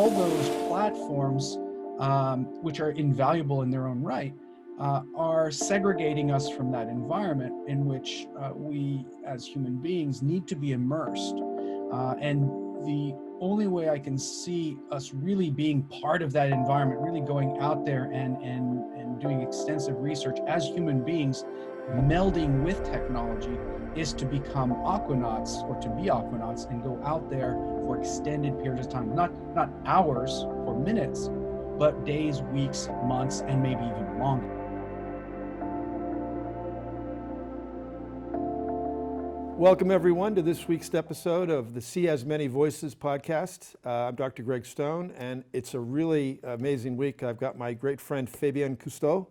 all those platforms, which are invaluable in their own right, are segregating us from that environment in which we as human beings need to be immersed. And the only way I can see us really being part of that environment, really going out there and doing extensive research as human beings, melding with technology, is to become aquanauts, or to be aquanauts and go out there for extended periods of time, not hours or minutes, but days, weeks, months, and maybe even longer. Welcome everyone to this week's episode of the Sea Has Many Voices podcast. I'm Dr. Greg Stone, and it's a really amazing week. I've got my great friend Fabien Cousteau,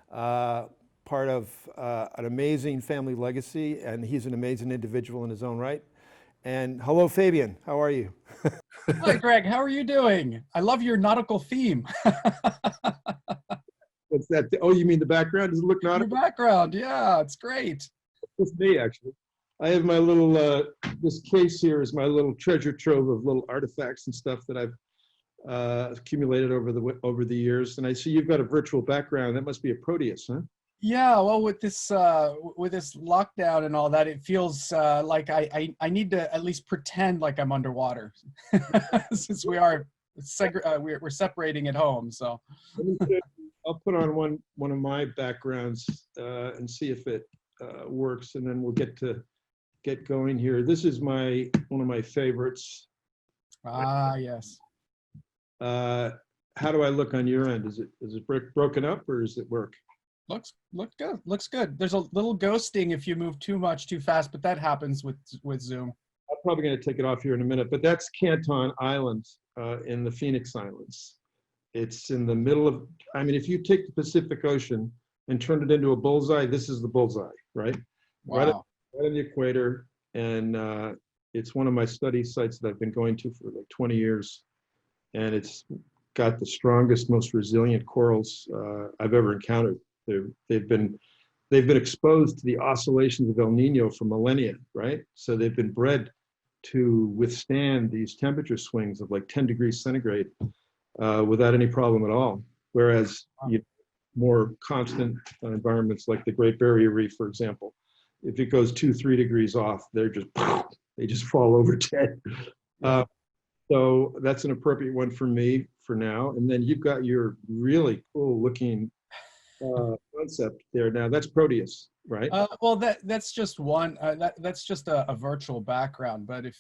part of an amazing family legacy, and he's an amazing individual in his own right. And hello, Fabien, how are you? Hi, Greg, how are you doing? I love your nautical theme. What's that? Oh, you mean the background? Does it look nautical? Your background, yeah, it's great. It's me, actually. I have my little, this case here is my little treasure trove of little artifacts and stuff that I've accumulated over the years. And I see you've got a virtual background. That must be a Proteus, huh? Yeah, well, with this lockdown and all that, it feels like I need to at least pretend like I'm underwater, since we're separating at home. So I'll put on one of my backgrounds and see if it works, and then we'll get going here. This is one of my favorites. Ah, yes. How do I look on your end? Is it broken up, or does it work? Looks good. Looks good. There's a little ghosting if you move too fast, but that happens with Zoom. I'm probably going to take it off here in a minute, but that's Canton Island in the Phoenix Islands. It's in the middle of, I mean, if you take the Pacific Ocean and turn it into a bullseye, this is the bullseye, right? Wow. Right on the equator, and it's one of my study sites that I've been going to for like 20 years, and it's got the strongest, most resilient corals I've ever encountered. They've been exposed to the oscillations of El Nino for millennia, right? So they've been bred to withstand these temperature swings of like 10 degrees centigrade without any problem at all. Whereas more constant environments like the Great Barrier Reef, for example, if it goes 2-3 degrees off, they just fall over dead. So that's an appropriate one for me for now. And then you've got your really cool looking concept there. Now that's Proteus, right? Well, that's just one. That's just a virtual background. But if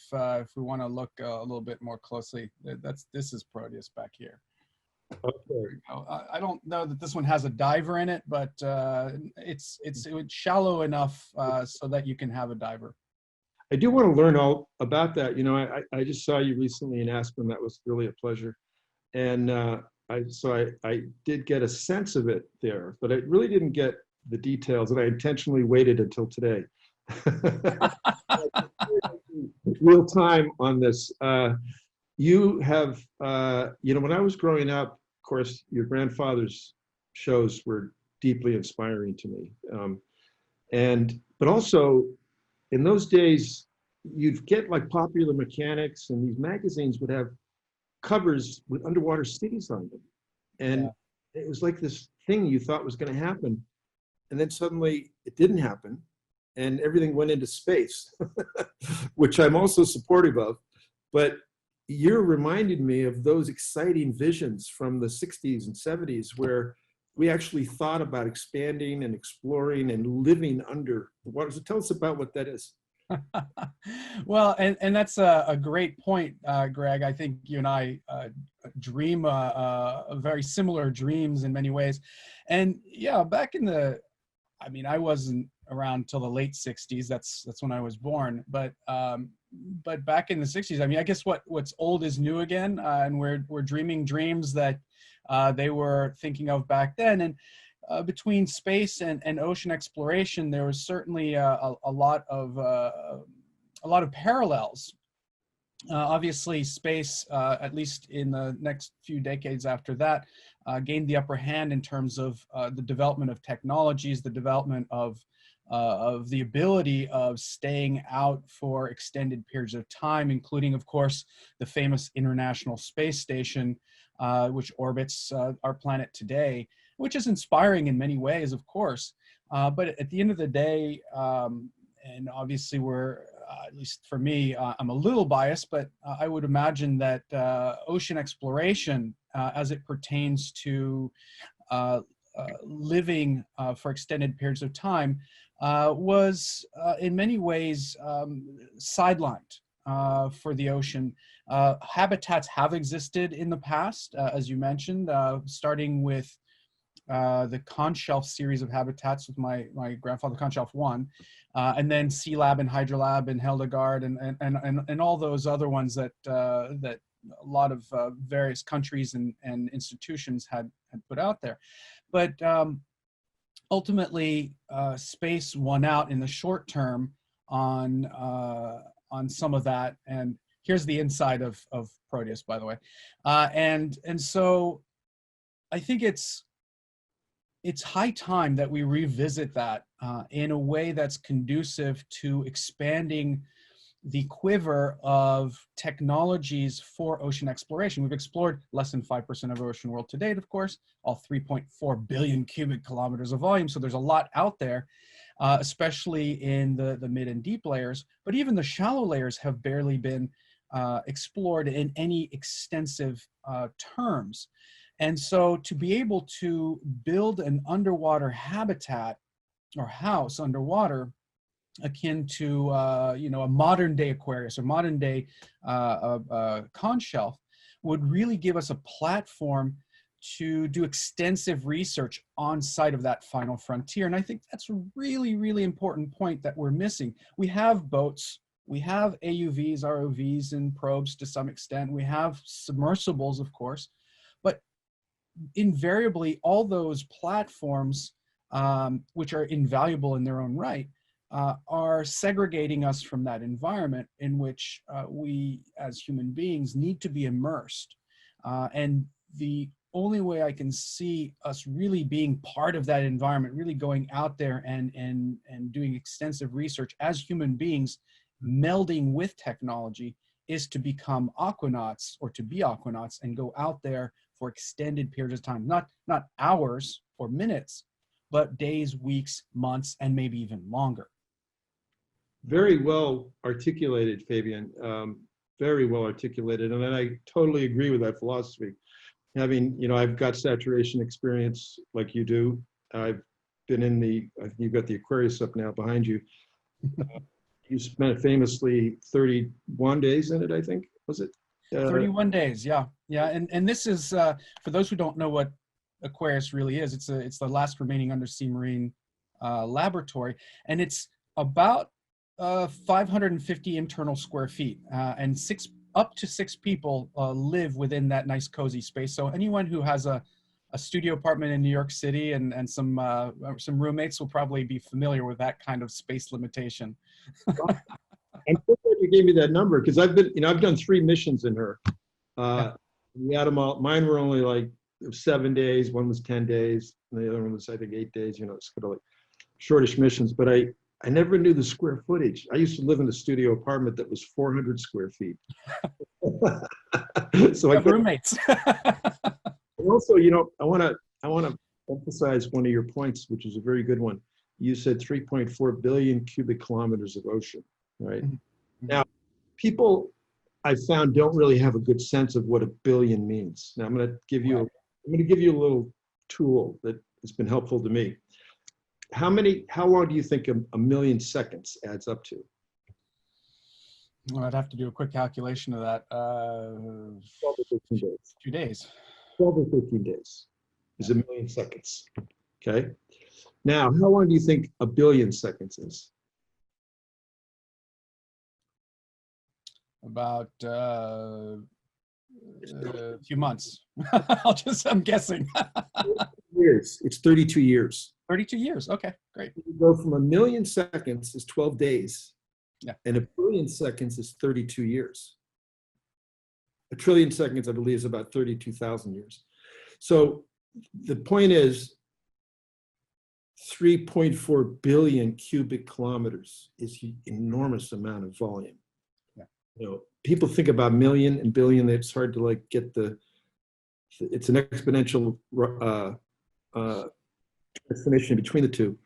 we want to look a little bit more closely, this is Proteus back here. Okay. I don't know that this one has a diver in it, but it's shallow enough so that you can have a diver. I do want to learn all about that. You know, I just saw you recently in Aspen. That was really a pleasure, and I did get a sense of it there, but I really didn't get the details, and I intentionally waited until today. Real time on this. You have, when I was growing up, of course, your grandfather's shows were deeply inspiring to me. But also, in those days, you'd get like Popular Mechanics, and these magazines would have covers with underwater cities on them. And it was like this thing you thought was going to happen. And then suddenly it didn't happen, and everything went into space, which I'm also supportive of. But you're reminding me of those exciting visions from the 60s and 70s where we actually thought about expanding and exploring and living under the water. So tell us about what that is. Well, and that's a great point, Greg. I think you and I dream very similar dreams in many ways. And yeah, back in I wasn't around till the late 60s. That's when I was born. But back in the 60s, I guess what's old is new again, and we're dreaming dreams that they were thinking of back then. And between space and ocean exploration, there was certainly a lot of parallels. Obviously, space, at least in the next few decades after that, gained the upper hand in terms of the development of technologies, the development of of the ability of staying out for extended periods of time, including, of course, the famous International Space Station, which orbits our planet today, which is inspiring in many ways, of course. But at the end of the day, and obviously we're, at least for me, I'm a little biased, but I would imagine that ocean exploration, as it pertains to living for extended periods of time, was in many ways sidelined for the ocean. Habitats have existed in the past, as you mentioned, starting with the conch shelf series of habitats with my grandfather, conch shelf 1, and then Sea Lab and Hydrolab and Hildegard and all those other ones that that a lot of various countries and institutions had put out there. But ultimately, space won out in the short term on some of that. And here's the inside of Proteus, by the way. And so I think it's high time that we revisit that in a way that's conducive to expanding the quiver of technologies for ocean exploration. We've explored less than 5% of ocean world to date, of course, all 3.4 billion cubic kilometers of volume. So there's a lot out there, especially in the mid and deep layers. But even the shallow layers have barely been explored in any extensive terms. And so to be able to build an underwater habitat or house underwater akin to you know, a modern day Aquarius or modern day conch shelf would really give us a platform to do extensive research on site of that final frontier. And I think that's a really, really important point that we're missing. We have boats, we have AUVs, ROVs, and probes to some extent. We have submersibles, of course, but invariably all those platforms, which are invaluable in their own right, are segregating us from that environment in which we as human beings need to be immersed. And the only way I can see us really being part of that environment, really going out there and doing extensive research as human beings, melding with technology, is to become aquanauts or to be aquanauts and go out there for extended periods of time, not hours or minutes, but days, weeks, months, and maybe even longer. Very well articulated, Fabien. Very well articulated, and I totally agree with that philosophy. Having, you know, I've got saturation experience like you do. I've been in the, I think you've got the Aquarius up now behind you. You spent famously 31 days in it, I think, was it? 31 days, yeah. And this is, for those who don't know what Aquarius really is, it's the last remaining undersea marine laboratory, and it's about 550 internal square feet, and up to six people live within that nice cozy space. So anyone who has a studio apartment in New York City and some roommates will probably be familiar with that kind of space limitation. I'm so glad you gave me that number, because I've been, you know, I've done 3 missions in her. We had them all. Mine were only like 7 days. One was 10 days, and the other one was, I think, 8 days. You know, it's kind of like shortish missions. But I never knew the square footage. I used to live in a studio apartment that was 400 square feet. So I got roommates. Also, you know, I want to emphasize one of your points, which is a very good one. You said 3.4 billion cubic kilometers of ocean, right? Mm-hmm. Now, people I've found don't really have a good sense of what a billion means. Now, I'm going to give you a little tool that has been helpful to me. How long do you think a million seconds adds up to? Well, I'd have to do a quick calculation of that. 12 or 15 days. 2 days. 12 or 15 days is a million seconds. Okay. Now, how long do you think a billion seconds is? About a few months. I'm guessing. Years. It's 32 years. 32 years. Okay, great. You go from a million seconds is 12 days. Yeah. And a billion seconds is 32 years. A trillion seconds, I believe, is about 32,000 years. So the point is, 3.4 billion cubic kilometers is an enormous amount of volume. Yeah. You know, people think about million and billion. It's hard to like get it's an exponential transformation between the two.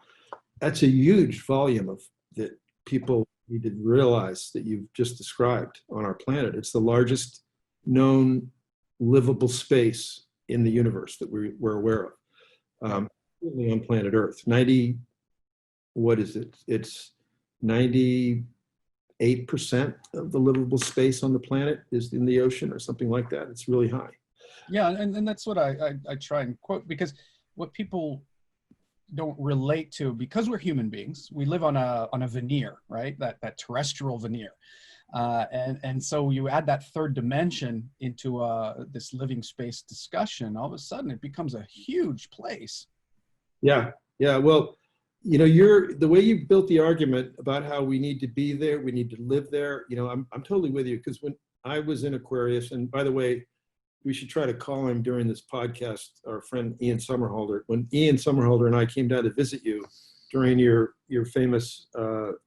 That's a huge volume of that people need to realize that you've just described on our planet. It's the largest known livable space in the universe that we're aware of. On planet Earth. 90, what is it? It's 98% of the livable space on the planet is in the ocean or something like that. It's really high. Yeah, and that's what I try and quote, because what people don't relate to, because we're human beings, we live on a veneer, right? That terrestrial veneer. And so you add that third dimension into this living space discussion, all of a sudden it becomes a huge place. Yeah, yeah. Well, you know, the way you built the argument about how we need to be there, we need to live there. You know, I'm totally with you, because when I was in Aquarius, and by the way, we should try to call him during this podcast, our friend Ian Somerhalder. When Ian Somerhalder and I came down to visit you during your famous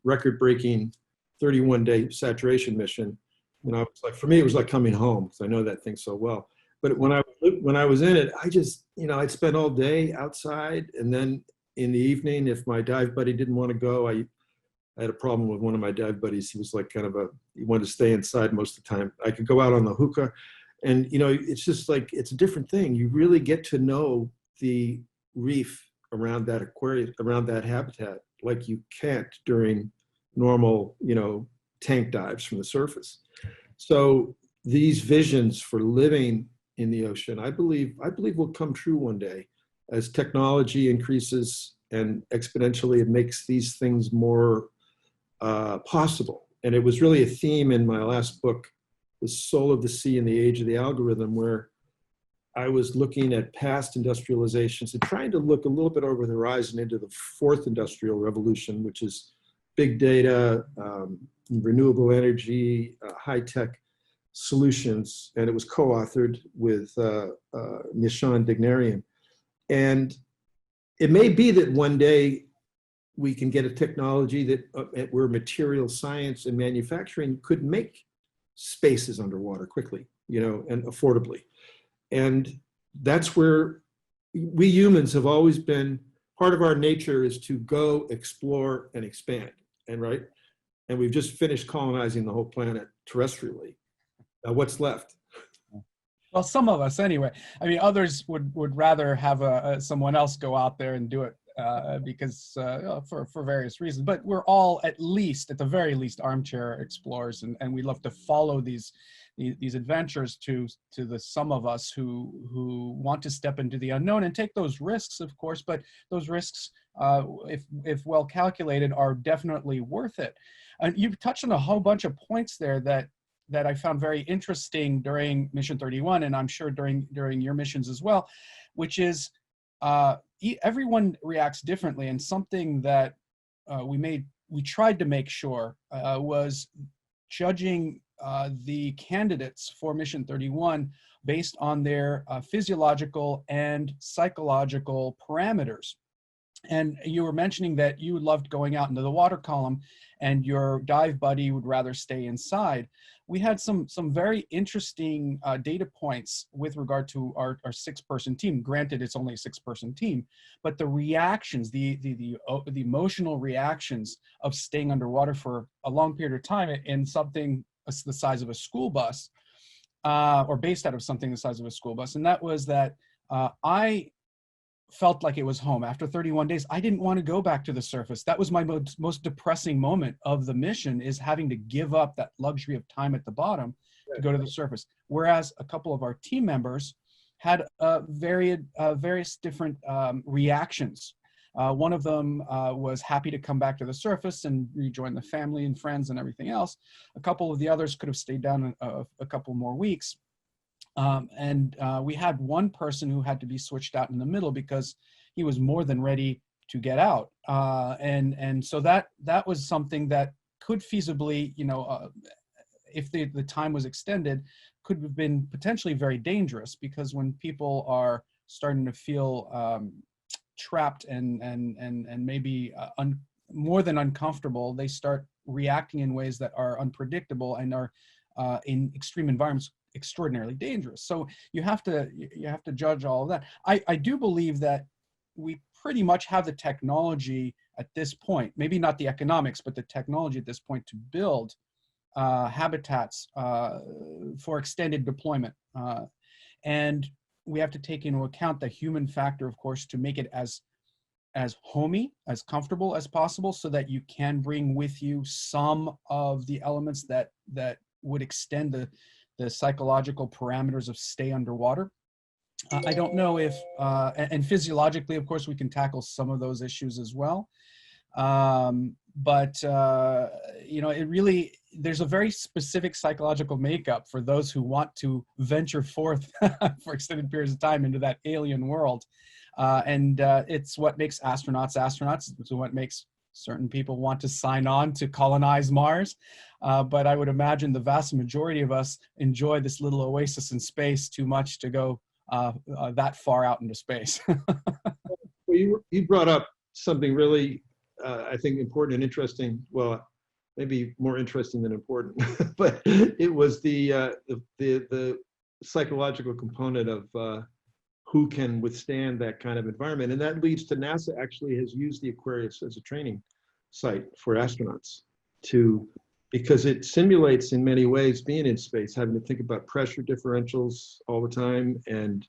record-breaking 31-day saturation mission, you know, it's like, for me, it was like coming home, because I know that thing so well. But when I was in it, I just, you know, I'd spend all day outside, and then in the evening, if my dive buddy didn't want to go, I had a problem with one of my dive buddies. He was like he wanted to stay inside most of the time. I could go out on the hookah, and you know, it's just like, it's a different thing. You really get to know the reef around that aquarium, around that habitat, like you can't during normal, you know, tank dives from the surface. So these visions for living in the ocean, I believe will come true one day as technology increases, and exponentially it makes these things more possible. And it was really a theme in my last book, The Soul of the Sea and the Age of the Algorithm, where I was looking at past industrializations and trying to look a little bit over the horizon into the fourth industrial revolution, which is big data, renewable energy, high-tech solutions. And it was co-authored with Nishan Dignarian. And it may be that one day we can get a technology that where material science and manufacturing could make spaces underwater quickly, you know, and affordably. And that's where we humans have always been. Part of our nature is to go explore and expand, and right? And we've just finished colonizing the whole planet terrestrially. Now what's left? Well, some of us anyway. I mean, others would rather have someone else go out there and do it because for various reasons. But we're all, at the very least, armchair explorers, and we love to follow these adventures to some of us who want to step into the unknown and take those risks, of course. But those risks, if well calculated, are definitely worth it. And you've touched on a whole bunch of points there that I found very interesting during Mission 31, and I'm sure during your missions as well, which is everyone reacts differently. And something that we tried to make sure was judging the candidates for Mission 31 based on their physiological and psychological parameters. And you were mentioning that you loved going out into the water column and your dive buddy would rather stay inside. We had some very interesting data points with regard to our 6-person team. Granted, it's only a 6-person team, but the reactions, the emotional reactions of staying underwater for a long period of time in something the size of a school bus, or based out of something the size of a school bus. And that was that I felt like it was home. After 31 days, I didn't want to go back to the surface. That was my most depressing moment of the mission, is having to give up that luxury of time at the bottom to go to the surface. Whereas a couple of our team members had various different reactions. One of them was happy to come back to the surface and rejoin the family and friends and everything else. A couple of the others could have stayed down a couple more weeks. We had one person who had to be switched out in the middle because he was more than ready to get out. And so that was something that could feasibly, if the time was extended, could have been potentially very dangerous, because when people are starting to feel trapped and maybe more than uncomfortable, they start reacting in ways that are unpredictable and are in extreme environments extraordinarily dangerous. So you have to judge all of that. I do believe that we pretty much have the technology at this point, maybe not the economics, but the technology at this point to build habitats for extended deployment. And we have to take into account the human factor, of course, to make it as homey, as comfortable as possible, so that you can bring with you some of the elements that would extend the psychological parameters of stay underwater. I don't know if, and physiologically, of course, we can tackle some of those issues as well. But you know, there's a very specific psychological makeup for those who want to venture forth for extended periods of time into that alien world. And it's what makes astronauts astronauts. It's what makes certain people want to sign on to colonize Mars. But I would imagine the vast majority of us enjoy this little oasis in space too much to go that far out into space. Well, you brought up something really, I think, important and interesting. Well, maybe more interesting than important, but it was the psychological component of who can withstand that kind of environment. And that leads to NASA actually has used the Aquarius as a training site for astronauts because it simulates in many ways being in space, having to think about pressure differentials all the time and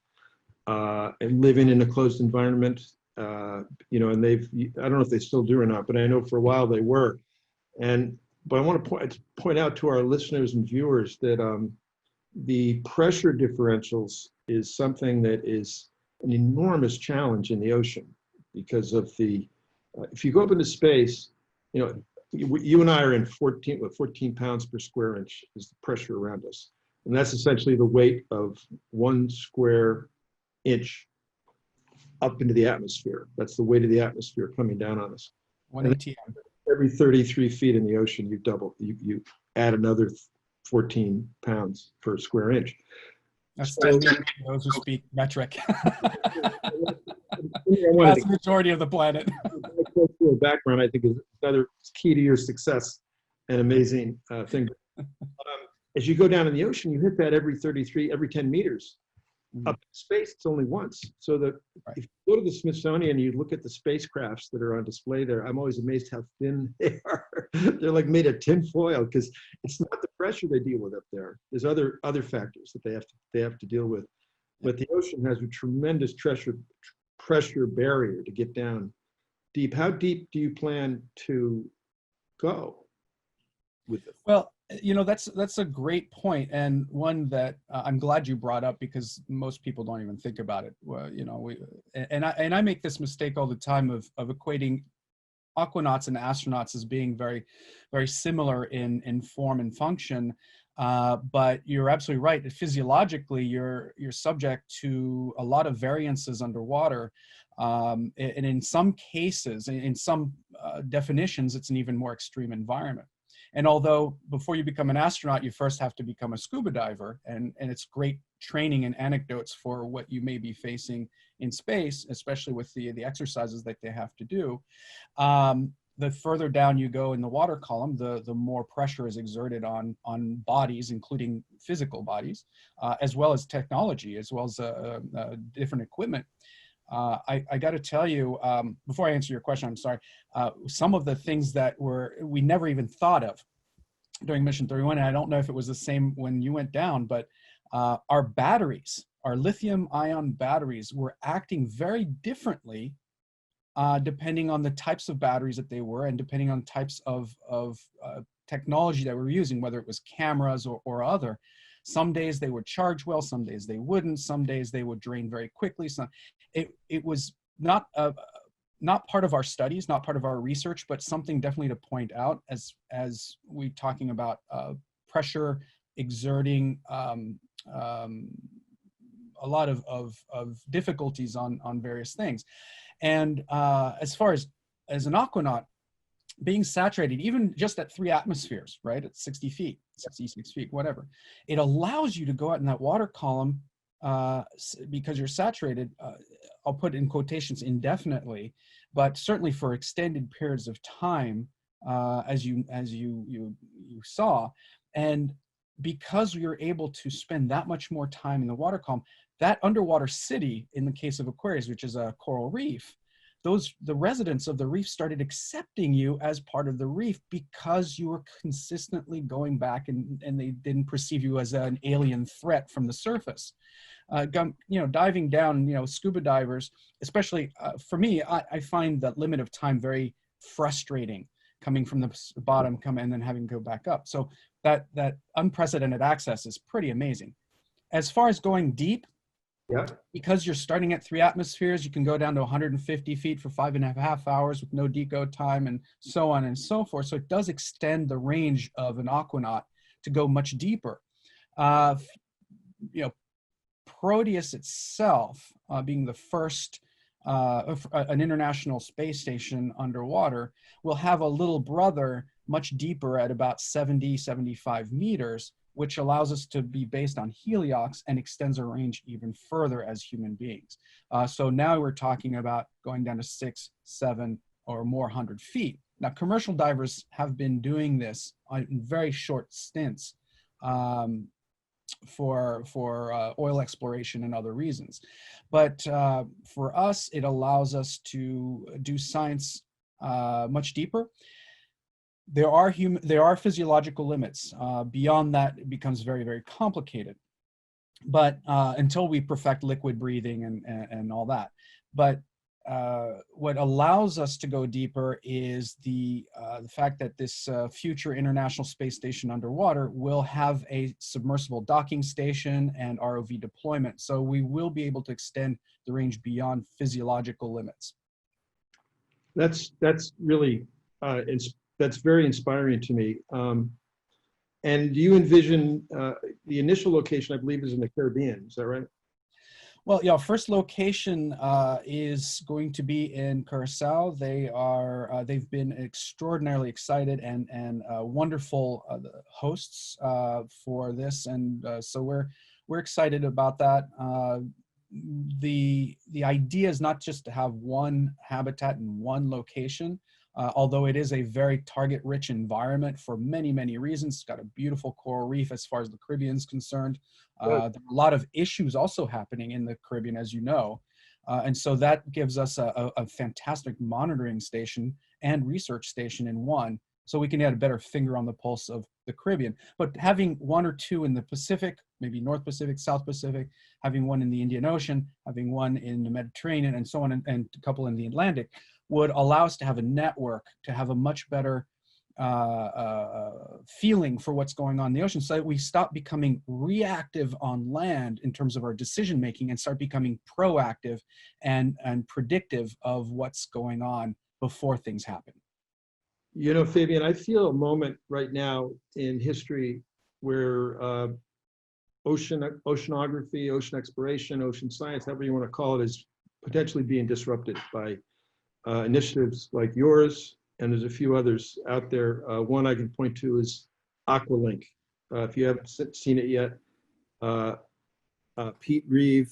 living in a closed environment. You know, and I don't know if they still do or not, but I know for a while they were. But I want to point out to our listeners and viewers that the pressure differentials is something that is an enormous challenge in the ocean because of if you go up into space, you know, you and I are in 14 pounds per square inch is the pressure around us. And that's essentially the weight of 1 square inch up into the atmosphere. That's the weight of the atmosphere coming down on us. 1 ATM. Every 33 feet in the ocean, you add another 14 pounds per square inch. That's So, 10 million for those who speak metric. That's That's the majority of the planet. cultural background, I think, is another key to your success and amazing thing. As you go down in the ocean, you hit that every 10 meters. Up in space, it's only once. So if you go to the Smithsonian and you look at the spacecrafts that are on display there, I'm always amazed how thin they are. They're like made of tin foil because it's not the pressure they deal with up there. There's other factors that they have to deal with. But the ocean has a tremendous pressure barrier to get down deep. How deep do you plan to go with it? Well, you know, that's a great point, and one that I'm glad you brought up because most people don't even think about it. Well, you know, I make this mistake all the time of equating aquanauts and astronauts as being very, very similar in form and function. But you're absolutely right. Physiologically, you're subject to a lot of variances underwater. And in some cases, in some definitions, it's an even more extreme environment. And although before you become an astronaut, you first have to become a scuba diver, and it's great training and anecdotes for what you may be facing in space, especially with the exercises that they have to do. The further down you go in the water column, the more pressure is exerted on bodies, including physical bodies, as well as technology, as well as different equipment. I got to tell you, before I answer your question, I'm sorry, some of the things that we never even thought of during Mission 31, and I don't know if it was the same when you went down, but our batteries, our lithium-ion batteries were acting very differently depending on the types of batteries that they were and depending on types of technology that we were using, whether it was cameras or other. Some days they would charge well, some days they wouldn't, some days they would drain very quickly. So it was not part of our studies, not part of our research, but something definitely to point out as we talking about pressure exerting a lot of difficulties on various things. And as far as an aquanaut, being saturated, even just at 3 atmospheres, right, at 60 feet, 66 feet, whatever, it allows you to go out in that water column because you're saturated I'll put in quotations indefinitely, but certainly for extended periods of time, as you saw. And because we were able to spend that much more time in the water column, that underwater city, in the case of Aquarius, which is a coral reef, the residents of the reef started accepting you as part of the reef because you were consistently going back, and they didn't perceive you as an alien threat from the surface. Diving down, scuba divers, especially for me, I find that limit of time very frustrating, coming from the bottom, and then having to go back up. So that unprecedented access is pretty amazing. As far as going deep, yeah, because you're starting at 3 atmospheres, you can go down to 150 feet for 5.5 hours with no decode time, and so on and so forth. So it does extend the range of an aquanaut to go much deeper. Proteus itself, being the first an international space station underwater, will have a little brother much deeper at about 75 meters, which allows us to be based on heliox and extends our range even further as human beings. So now we're talking about going down to 6, 7, or more 100 feet. Now, commercial divers have been doing this in very short stints for oil exploration and other reasons. But for us, it allows us to do science much deeper. There are physiological limits. Beyond that, it becomes very, very complicated. But until we perfect liquid breathing and all that. But what allows us to go deeper is the fact that this future International Space Station underwater will have a submersible docking station and ROV deployment. So we will be able to extend the range beyond physiological limits. That's really that's very inspiring to me. And do you envision the initial location, I believe, is in the Caribbean? Is that right? Well, yeah, first location is going to be in Curacao. They've been extraordinarily excited and wonderful hosts for this, and so we're excited about that. The idea is not just to have one habitat in one location, although it is a very target-rich environment for many, many reasons. It's got a beautiful coral reef as far as the Caribbean is concerned. There are a lot of issues also happening in the Caribbean, as you know. And so that gives us a fantastic monitoring station and research station in one, so we can get a better finger on the pulse of the Caribbean. But having one or two in the Pacific, maybe North Pacific, South Pacific, having one in the Indian Ocean, having one in the Mediterranean, and so on, and a couple in the Atlantic, would allow us to have a network, to have a much better feeling for what's going on in the ocean, so that we stop becoming reactive on land in terms of our decision making and start becoming proactive and predictive of what's going on before things happen. You know, Fabien, I feel a moment right now in history where oceanography, ocean exploration, ocean science, however you want to call it, is potentially being disrupted by initiatives like yours, and there's a few others out there. One I can point to is Aqualink. If you haven't seen it yet, Pete Reeve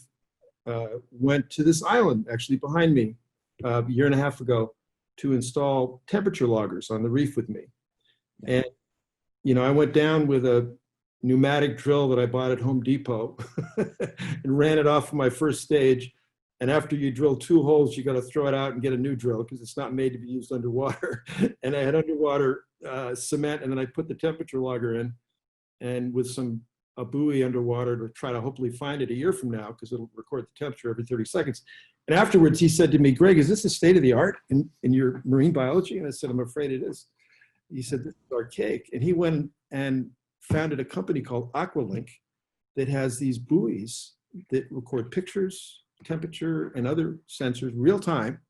went to this island, actually behind me, a year and a half ago, to install temperature loggers on the reef with me. And, you know, I went down with a pneumatic drill that I bought at Home Depot and ran it off of my first stage. And after you drill 2 holes, you got to throw it out and get a new drill because it's not made to be used underwater. And I had underwater cement, and then I put the temperature logger in, and with a buoy underwater to try to hopefully find it a year from now, because it'll record the temperature every 30 seconds. And afterwards, he said to me, "Greg, is this the state of the art in your marine biology?" And I said, "I'm afraid it is." He said, "This is archaic." And he went and founded a company called Aqualink that has these buoys that record pictures, temperature, and other sensors real time,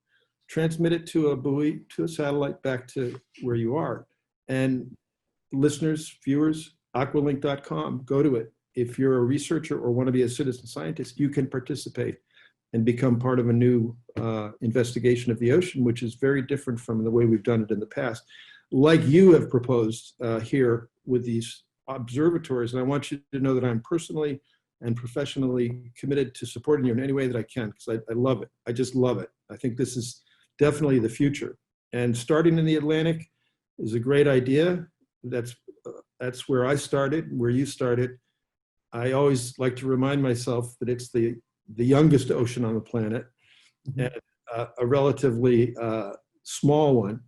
transmit it to a buoy, to a satellite, back to where you are. And listeners, viewers, aqualink.com, go to it. If you're a researcher or want to be a citizen scientist, you can participate and become part of a new investigation of the ocean, which is very different from the way we've done it in the past. Like you have proposed here with these observatories. And I want you to know that I'm personally and professionally committed to supporting you in any way that I can, because I love it. I just love it. I think this is definitely the future. And starting in the Atlantic is a great idea. That's where I started, where you started. I always like to remind myself that it's the youngest ocean on the planet, and a relatively small one.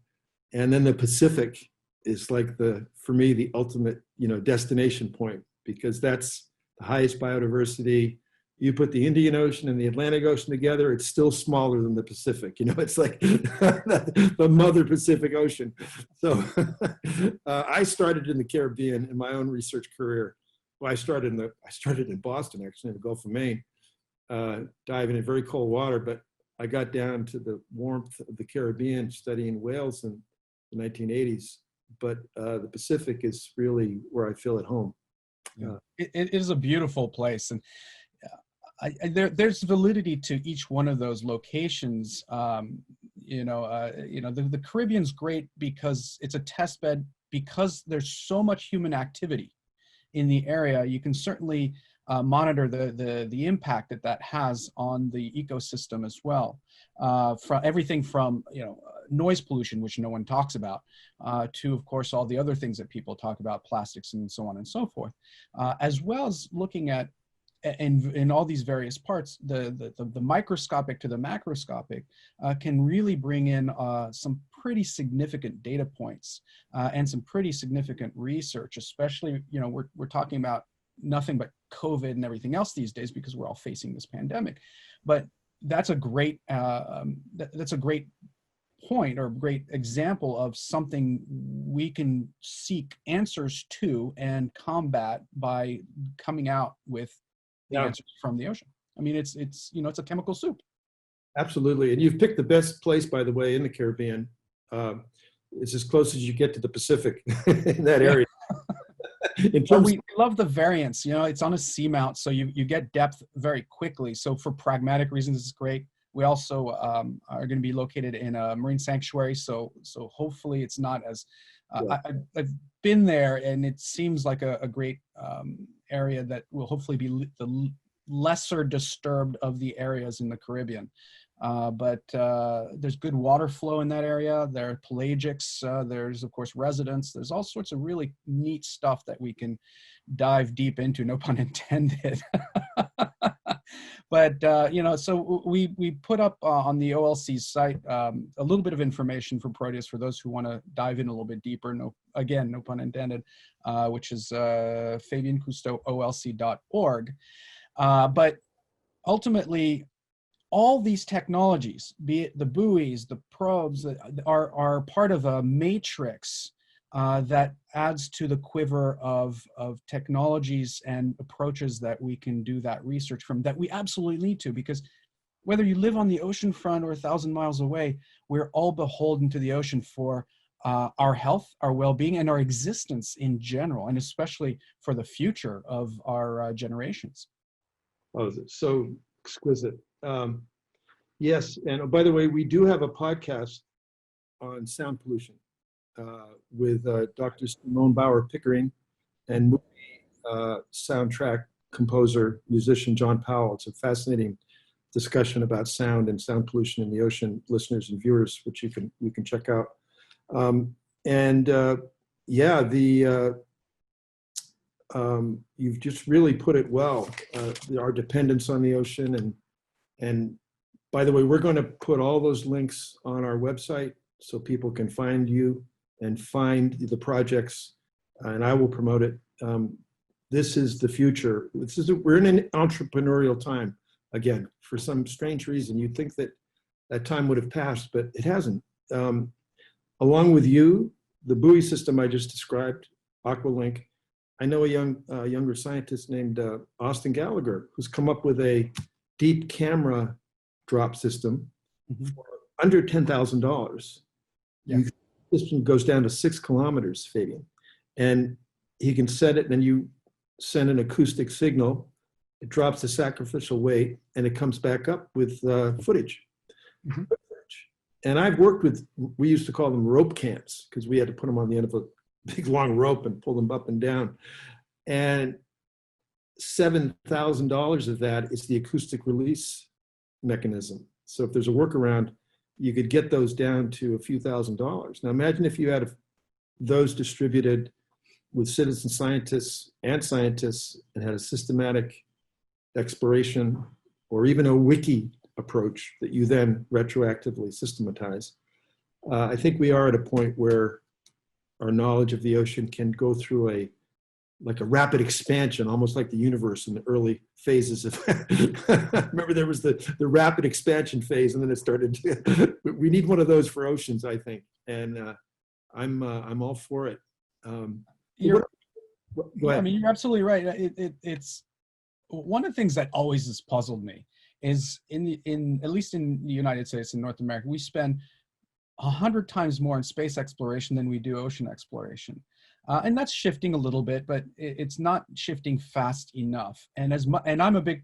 And then the Pacific is like for me, the ultimate, destination point, because that's the highest biodiversity. You put the Indian Ocean and the Atlantic Ocean together, it's still smaller than the Pacific. It's like the mother Pacific Ocean. So I started in the Caribbean in my own research career. Well, I started in Boston, actually, in the Gulf of Maine, diving in very cold water. But I got down to the warmth of the Caribbean studying whales in the 1980s. But the Pacific is really where I feel at home. It is a beautiful place, and there's validity to each one of those locations. The Caribbean's great because it's a test bed, because there's so much human activity in the area. You can certainly monitor the impact that has on the ecosystem as well. From everything from noise pollution, which no one talks about, to of course all the other things that people talk about, plastics and so on and so forth, as well as looking at in all these various parts, the microscopic to the macroscopic can really bring in some pretty significant data points and some pretty significant research, especially, we're talking about nothing but COVID and everything else these days because we're all facing this pandemic. But that's a great point, or a great example of something we can seek answers to and combat by coming out with the answers from the ocean. I mean, it's a chemical soup. Absolutely. And you've picked the best place, by the way, in the Caribbean. It's as close as you get to the Pacific in that area. We love the variance. It's on a seamount, so you get depth very quickly. So for pragmatic reasons, it's great. We also are going to be located in a marine sanctuary, so hopefully it's not as. I've been there, and it seems like a great area that will hopefully be the lesser disturbed of the areas in the Caribbean. But there's good water flow in that area. There are pelagics. There's, of course, residents. There's all sorts of really neat stuff that we can dive deep into, no pun intended. But, so we put up on the OLC's site a little bit of information for Proteus for those who want to dive in a little bit deeper. No pun intended, which is Fabien Cousteau, OLC.org. But ultimately, all these technologies, be it the buoys, the probes, are part of a matrix that adds to the quiver of technologies and approaches that we can do that research from, that we absolutely need to, because whether you live on the ocean front or 1,000 miles away, we're all beholden to the ocean for our health, our well-being, and our existence in general, and especially for the future of our generations. Oh, so exquisite. Yes, and by the way, we do have a podcast on sound pollution with Dr. Simone Bauer-Pickering and movie soundtrack composer, musician John Powell. It's a fascinating discussion about sound and sound pollution in the ocean, listeners and viewers, which you can check out. You've just really put it well. Our dependence on the ocean, and by the way, we're going to put all those links on our website so people can find you and find the projects, and I will promote it. This is the future. We're in an entrepreneurial time again. For some strange reason, you'd think that time would have passed, but it hasn't. Along with you, the buoy system I just described, Aqualink, I know a younger scientist named Austin Gallagher, who's come up with a deep camera drop system for under $10,000. Yeah. The system goes down to 6 kilometers, Fabien, and he can set it, and then you send an acoustic signal, it drops the sacrificial weight, and it comes back up with footage. And I've worked with, we used to call them rope cams, because we had to put them on the end of a big long rope and pull them up and down. And $7,000 of that is the acoustic release mechanism. So if there's a workaround, you could get those down to a few $1,000s. Now imagine if you had those distributed with citizen scientists and scientists and had a systematic exploration or even a wiki approach that you then retroactively systematize. I think we are at a point where our knowledge of the ocean can go through a rapid expansion, almost like the universe in the early phases of, remember there was the rapid expansion phase and then it started, we need one of those for oceans, I think. And I'm all for it. Go ahead. I mean, you're absolutely right. It's one of the things that always has puzzled me is at least in the United States and North America, we spend 100 times more in space exploration than we do ocean exploration. And that's shifting a little bit, but it's not shifting fast enough. And I'm a big,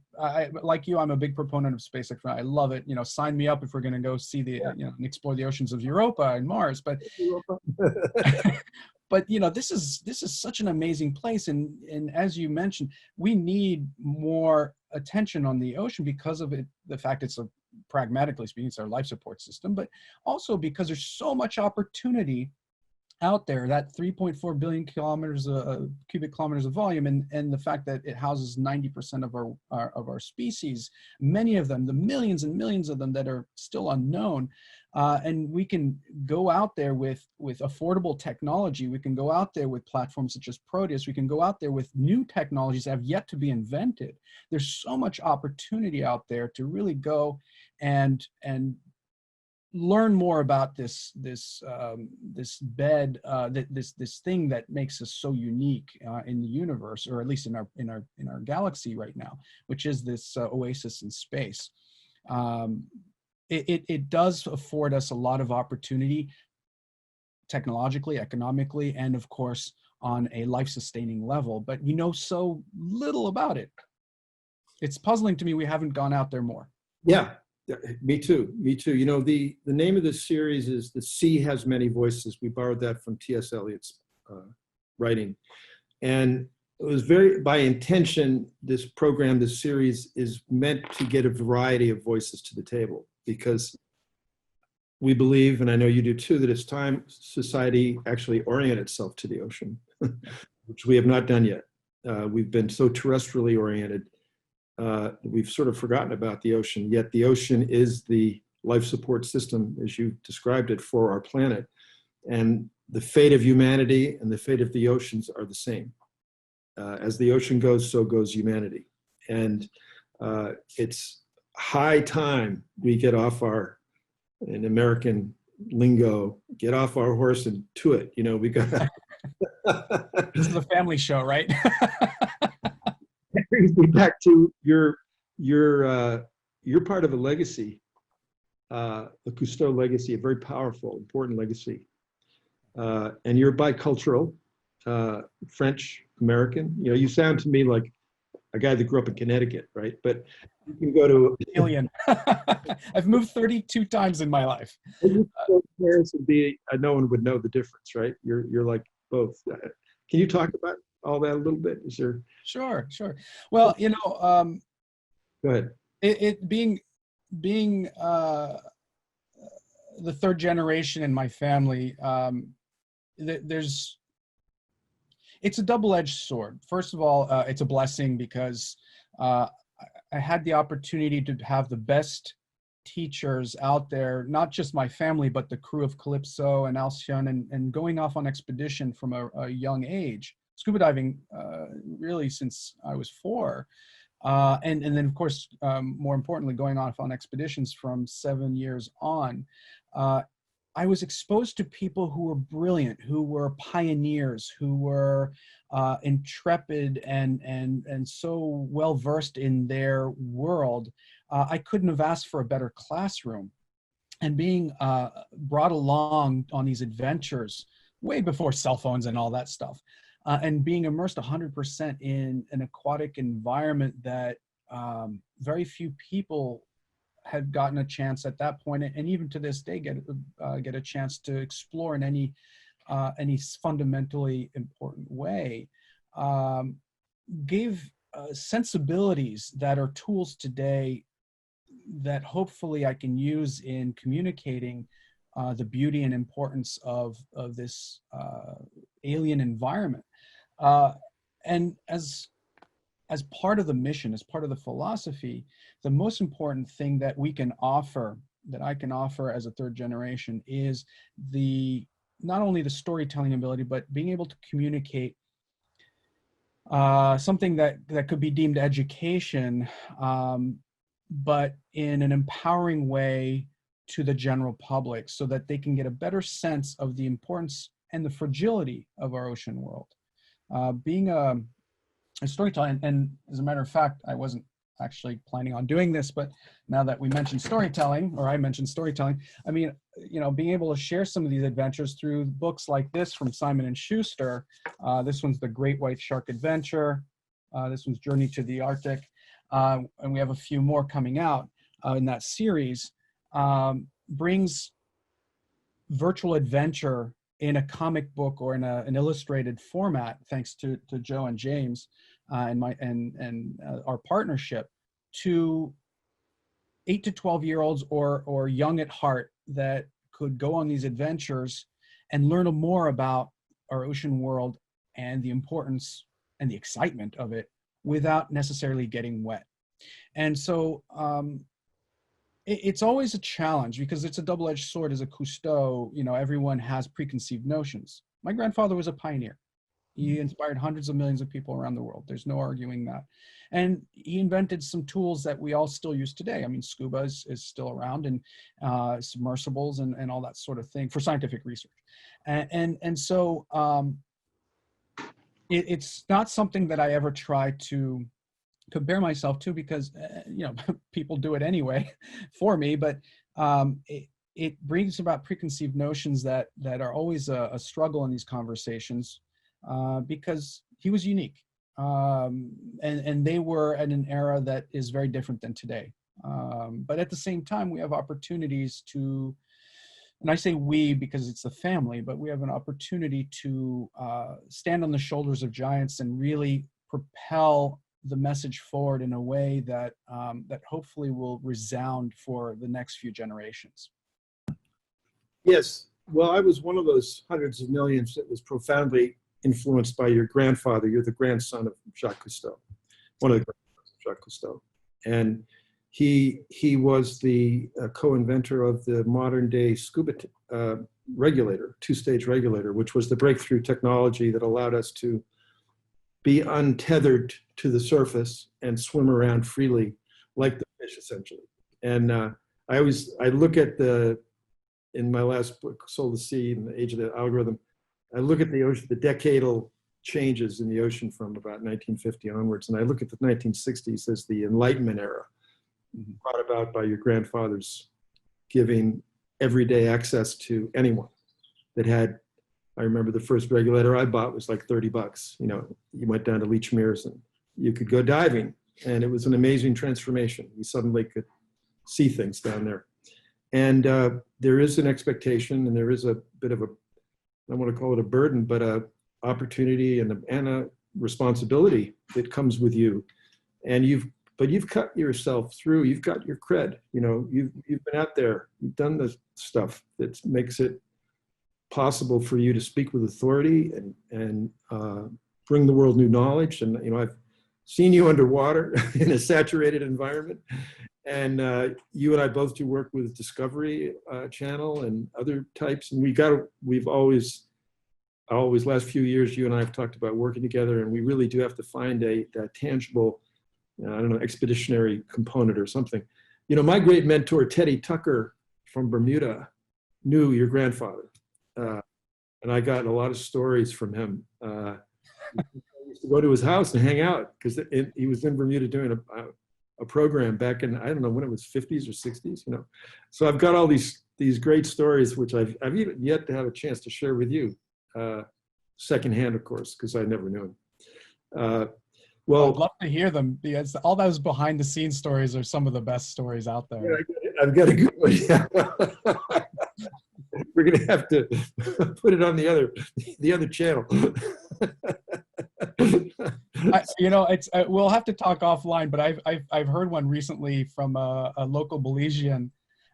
like you, I'm a big proponent of space exploration. I love it. You know, sign me up if we're going to go see and explore the oceans of Europa and Mars. But, but you know, this is such an amazing place. And as you mentioned, we need more attention on the ocean because of the fact it's pragmatically speaking, it's our life support system, but also because there's so much opportunity out there, that 3.4 billion cubic kilometers of volume, and the fact that it houses 90% of our species, many of them, the millions and millions of them that are still unknown, and we can go out there with affordable technology. We can go out there with platforms such as Proteus. We can go out there with new technologies that have yet to be invented. There's so much opportunity out there to really go and learn more about this bed, this thing that makes us so unique in the universe, or at least in our galaxy right now, which is this oasis in space. It does afford us a lot of opportunity, technologically, economically, and of course on a life-sustaining level. But we know so little about it. It's puzzling to me we haven't gone out there more. Yeah. Me too. You know, the name of this series is The Sea Has Many Voices. We borrowed that from T.S. Eliot's writing. And it was by intention, this series is meant to get a variety of voices to the table, because we believe, and I know you do too, that it's time society actually orient itself to the ocean, which we have not done yet. We've been so terrestrially oriented. We've sort of forgotten about the ocean, yet the ocean is the life support system, as you described it, for our planet. And the fate of humanity and the fate of the oceans are the same. As the ocean goes, so goes humanity. And it's high time we get off in American lingo, get off our horse and to it. You know, we got This is a family show, right? That brings me back to your part of a legacy, the Cousteau legacy, a very powerful, important legacy. And you're bicultural, French American. You know, you sound to me like a guy that grew up in Connecticut, right? But you can go to Alien. I've moved 32 times in my life. Paris would be, no one would know the difference, right? You're like both. Can you talk about all that a little bit? Is there? Sure. Well, you know, Go ahead. It being the third generation in my family, it's a double-edged sword. First of all, it's a blessing because I had the opportunity to have the best teachers out there, not just my family, but the crew of Calypso and Alcyon, and going off on expedition from a young age. Scuba diving really since I was 4. And then, of course, more importantly, going off on expeditions from 7 years on. I was exposed to people who were brilliant, who were pioneers, who were intrepid and so well versed in their world. I couldn't have asked for a better classroom. And being brought along on these adventures way before cell phones and all that stuff, and being immersed 100% in an aquatic environment that very few people had gotten a chance at that point, and even to this day get a chance to explore in any fundamentally important way, gave sensibilities that are tools today that hopefully I can use in communicating the beauty and importance of this alien environment. And as part of the mission, as part of the philosophy, the most important thing that we can offer, that I can offer as a third generation, is not only the storytelling ability, but being able to communicate something that could be deemed education, but in an empowering way to the general public, so that they can get a better sense of the importance and the fragility of our ocean world. Being a storyteller, and as a matter of fact, I wasn't actually planning on doing this, but now that we mentioned storytelling, or I mentioned storytelling, I mean, being able to share some of these adventures through books like this from Simon & Schuster. This one's The Great White Shark Adventure. This one's Journey to the Arctic. And we have a few more coming out in that series. Brings virtual adventure in a comic book or in an illustrated format, thanks to Joe and James and our partnership, to 8 to 12-year-olds or young at heart that could go on these adventures and learn more about our ocean world and the importance and the excitement of it without necessarily getting wet. And so it's always a challenge, because it's a double-edged sword. As a Cousteau, everyone has preconceived notions. My grandfather was a pioneer. He inspired hundreds of millions of people around the world. There's no arguing that. And he invented some tools that we all still use today. I mean, scuba is still around, and submersibles and all that sort of thing for scientific research. And so it's not something that I ever try to compare myself to, because people do it anyway for me, but it brings about preconceived notions that are always a struggle in these conversations, because he was unique, and they were at an era that is very different than today, but at the same time we have opportunities to, and I say we because it's the family, but we have an opportunity to stand on the shoulders of giants and really propel the message forward in a way that that hopefully will resound for the next few generations. Yes, well, I was one of those hundreds of millions that was profoundly influenced by your grandfather. You're the grandson of Jacques Cousteau, one of the grandsons of Jacques Cousteau, and he was the co-inventor of the modern day scuba regulator, two-stage regulator, which was the breakthrough technology that allowed us to be untethered to the surface and swim around freely like the fish, essentially. And I look at in my last book, Soul to Sea and the Age of the Algorithm, I look at the ocean, the decadal changes in the ocean from about 1950 onwards, and I look at the 1960s as the Enlightenment era, brought about by your grandfather's giving everyday access to anyone that had. I remember the first regulator I bought was like $30. You went down to Leech Mears and you could go diving, and it was an amazing transformation. You suddenly could see things down there. And there is an expectation, and there is a bit of I don't want to call it a burden, but a opportunity and a responsibility that comes with you. And you've cut yourself through. You've got your cred. You've been out there. You've done the stuff that makes it possible for you to speak with authority and bring the world new knowledge. And I've seen you underwater in a saturated environment, and you and I both do work with Discovery Channel and other types. And we've always last few years, you and I have talked about working together, and we really do have to find a tangible, expeditionary component or something. My great mentor Teddy Tucker from Bermuda knew your grandfather. And I got a lot of stories from him. I used to go to his house and hang out, because he was in Bermuda doing a program back in, I don't know when it was, 50s or 60s, So I've got all these great stories, which I've even yet to have a chance to share with you, secondhand, of course, because I never knew him. Well, I'd love to hear them, because all those behind the scenes stories are some of the best stories out there. Yeah, I've got a good one. Yeah. We're going to have to put it on the other channel. You know, it's we'll have to talk offline, but I've heard one recently from a local Belizean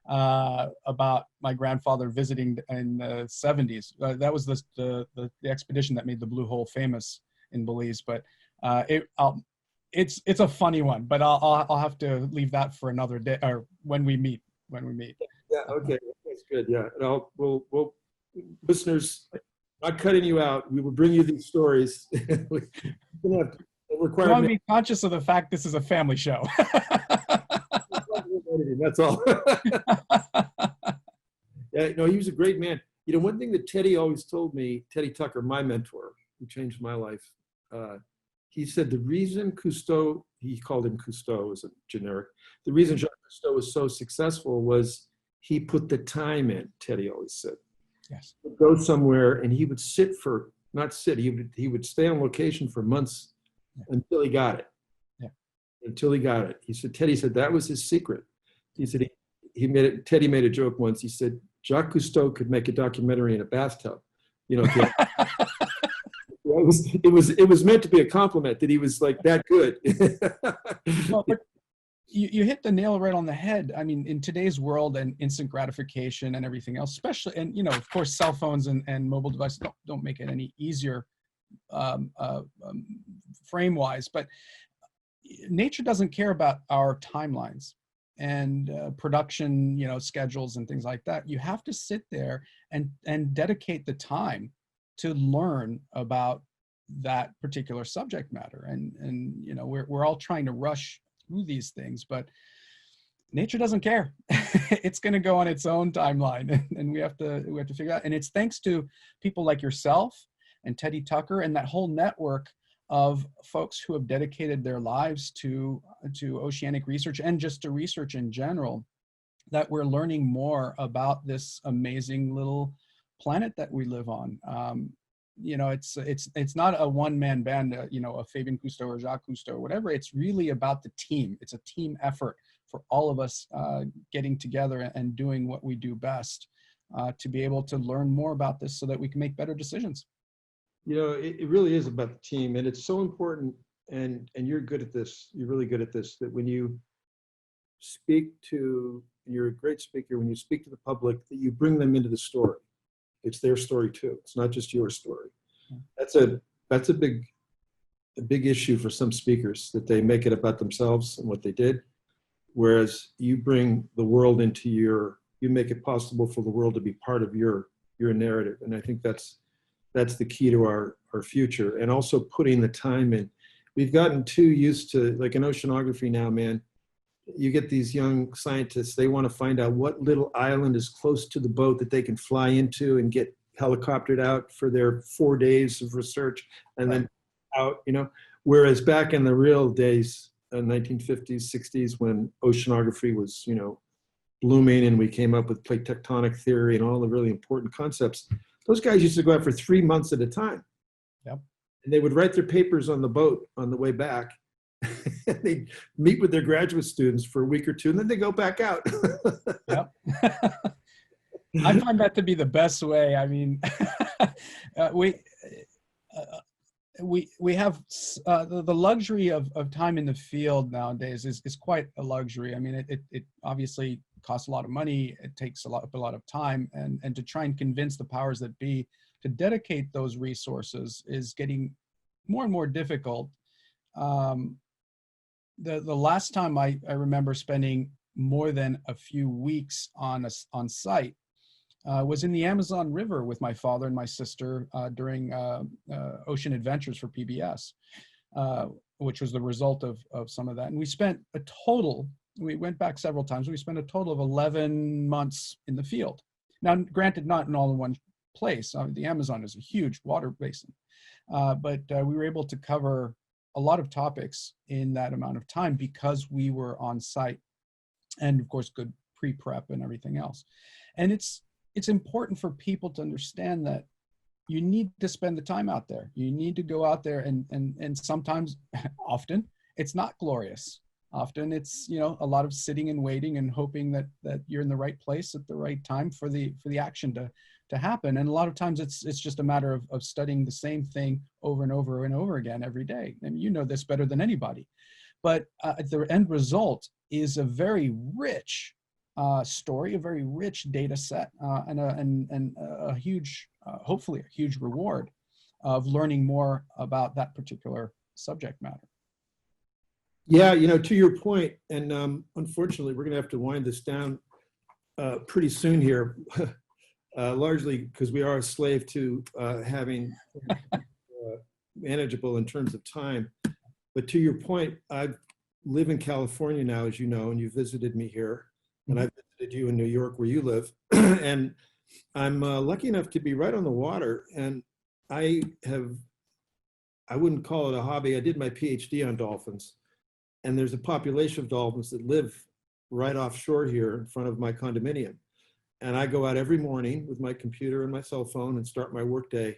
about my grandfather visiting in the 70s. That was the expedition that made the Blue Hole famous in Belize. But it's a funny one. But I'll have to leave that for another day, or when we meet. Yeah. Okay. That's good. Yeah. And we'll listeners, not cutting you out. We will bring you these stories. We're gonna have to I want to be conscious of the fact this is a family show. That's all. Yeah, no, he was a great man. You know, one thing that Teddy always told me, Teddy Tucker, my mentor, who changed my life, he said the reason Cousteau, he called him Cousteau as a generic, the reason Jacques Cousteau was so successful was he put the time in, Teddy always said. Yes. He'd go somewhere and he would sit for, not sit, he would stay on location for months until he got it. Yeah. Until he got it. He said, Teddy said that was his secret. He said Teddy made a joke once. He said, Jacques Cousteau could make a documentary in a bathtub. You know, it was meant to be a compliment that he was like that good. Well, but you hit the nail right on the head. I mean, in today's world and instant gratification and everything else, especially, and you know, of course, cell phones and mobile devices don't make it any easier frame-wise, but nature doesn't care about our timelines and production, you know, schedules and things like that. You have to sit there and dedicate the time to learn about that particular subject matter. And you know, we're all trying to rush through these things, but nature doesn't care. It's going to go on its own timeline, and we have to figure out. And it's thanks to people like yourself and Teddy Tucker and that whole network of folks who have dedicated their lives to oceanic research and just to research in general, that we're learning more about this amazing little planet that we live on. You know, it's not a one-man band, you know, a Fabien Cousteau or Jacques Cousteau or whatever. It's really about the team. It's a team effort for all of us getting together and doing what we do best to be able to learn more about this so that we can make better decisions. You know, it really is about the team, and it's so important, and you're good at this, you're really good at this, that when you speak to, you're a great speaker, when you speak to the public, that you bring them into the story. It's their story too. It's not just your story. That's a big issue for some speakers, that they make it about themselves and what they did, whereas you bring the world into you make it possible for the world to be part of your narrative, and I think that's the key to our future, and also putting the time in. We've gotten too used to, like in oceanography now, man, you get these young scientists, they want to find out what little island is close to the boat that they can fly into and get helicoptered out for their 4 days of research and then out, you know, whereas back in the real days, 1950s, 60s, when oceanography was, you know, blooming and we came up with plate tectonic theory and all the really important concepts, those guys used to go out for 3 months at a time. Yep. And they would write their papers on the boat on the way back. They'd meet with their graduate students for a week or two, and then they go back out. Yep. I find that to be the best way. I mean, we have the luxury of time in the field nowadays is quite a luxury. I mean, it obviously costs a lot of money. It takes a lot of time, and to try and convince the powers that be to dedicate those resources is getting more and more difficult. The last time I remember spending more than a few weeks on site was in the Amazon River with my father and my sister during Ocean Adventures for PBS, which was the result of some of that. And we spent we went back several times, we spent a total of 11 months in the field. Now, granted, not in all in one place. The Amazon is a huge water basin, but we were able to cover a lot of topics in that amount of time because we were on site, and of course, good pre-prep and everything else. And it's important for people to understand that you need to spend the time out there. You need to go out there, and sometimes, often, it's not glorious. Often it's, you know, a lot of sitting and waiting and hoping that you're in the right place at the right time for the action to happen. And a lot of times it's just a matter of studying the same thing over and over and over again every day. And you know this better than anybody. But the end result is a very rich story, a very rich data set, and a huge, hopefully a huge reward of learning more about that particular subject matter. Yeah, to your point, and unfortunately, we're going to have to wind this down pretty soon here, largely because we are a slave to having manageable in terms of time. But to your point, I live in California now, as you know, and you visited me here, and I visited you in New York where you live. And I'm lucky enough to be right on the water. And I wouldn't call it a hobby. I did my PhD on dolphins. And there's a population of dolphins that live right offshore here in front of my condominium. And I go out every morning with my computer and my cell phone and start my workday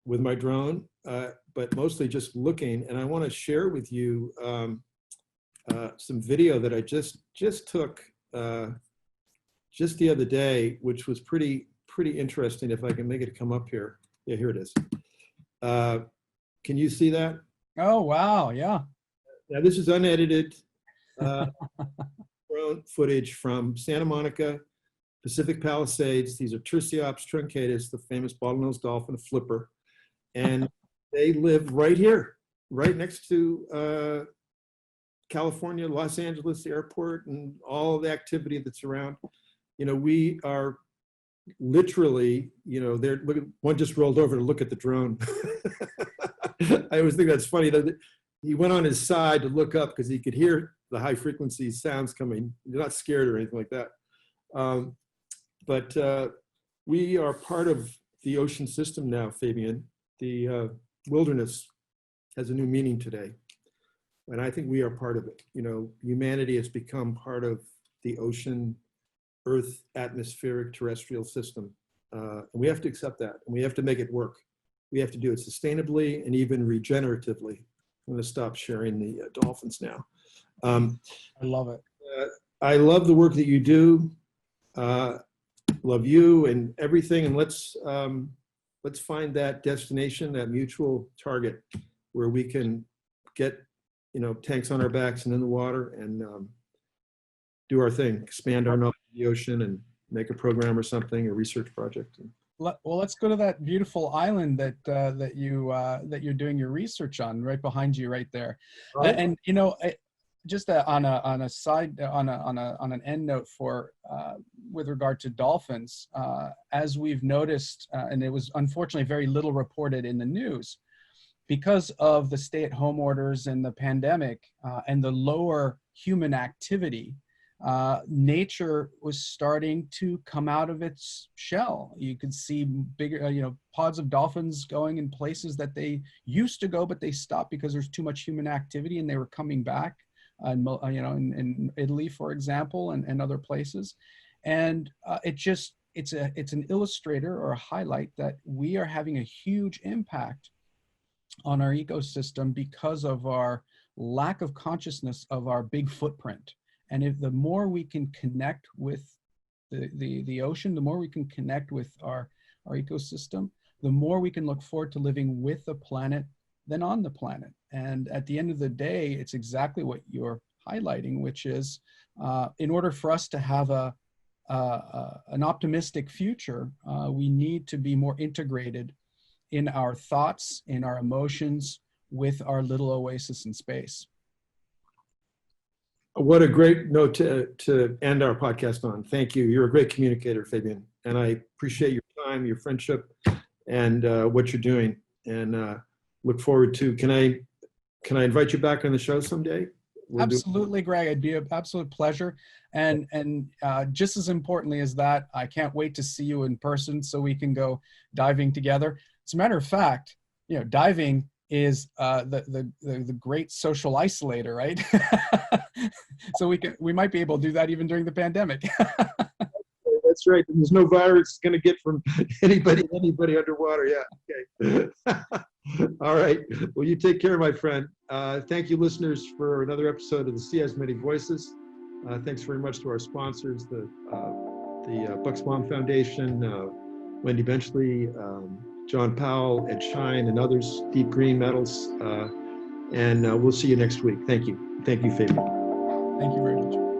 with my drone, but mostly just looking. And I want to share with you some video that I just took just the other day, which was pretty interesting. If I can make it come up here. Yeah, here it is. Can you see that? Oh, wow. Yeah. Now, this is unedited drone footage from Santa Monica, Pacific Palisades. These are Tursiops truncatus, the famous bottlenose dolphin, a flipper. And they live right here, right next to California, Los Angeles airport, and all the activity that's around. We are literally, one just rolled over to look at the drone. I always think that's funny. He went on his side to look up because he could hear the high frequency sounds coming. You're not scared or anything like that. But we are part of the ocean system now, Fabien. The wilderness has a new meaning today. And I think we are part of it. Humanity has become part of the ocean, earth, atmospheric, terrestrial system. And we have to accept that. And we have to make it work. We have to do it sustainably and even regeneratively. I'm going to stop sharing the dolphins now. I love it. I love the work that you do. Love you and everything. And let's find that destination, that mutual target where we can get, tanks on our backs and in the water and do our thing, expand our knowledge of the ocean and make a program or something, a research project. Well, let's go to that beautiful island that you're doing your research on, right behind you, right there. Right. And just on an end note for with regard to dolphins, as we've noticed, and it was unfortunately very little reported in the news, because of the stay-at-home orders and the pandemic and the lower human activity. Nature was starting to come out of its shell. You could see bigger, pods of dolphins going in places that they used to go, but they stopped because there's too much human activity, and they were coming back. In Italy, for example, and other places, and it's an illustrator or a highlight that we are having a huge impact on our ecosystem because of our lack of consciousness of our big footprint. And if the more we can connect with the ocean, the more we can connect with our ecosystem, the more we can look forward to living with the planet than on the planet. And at the end of the day, it's exactly what you're highlighting, which is in order for us to have an optimistic future, we need to be more integrated in our thoughts, in our emotions, with our little oasis in space. What a great note to end our podcast on. Thank you. You're a great communicator, Fabien, and I appreciate your time, your friendship, and what you're doing. And look forward to. Can I invite you back on the show someday? Absolutely, Greg. It'd be an absolute pleasure. And just as importantly as that, I can't wait to see you in person so we can go diving together. As a matter of fact, diving is the great social isolator, right? So we might be able to do that even during the pandemic. That's right. There's no virus going to get from anybody underwater. Yeah. Okay. All right. Well, you take care, my friend. Thank you, listeners, for another episode of the Sea Has Many Voices. Thanks very much to our sponsors, the Bucksbaum Foundation, Wendy Benchley, John Powell, Ed Shine, and others, Deep Green Metals. And we'll see you next week. Thank you. Thank you, Fabien. Thank you very much.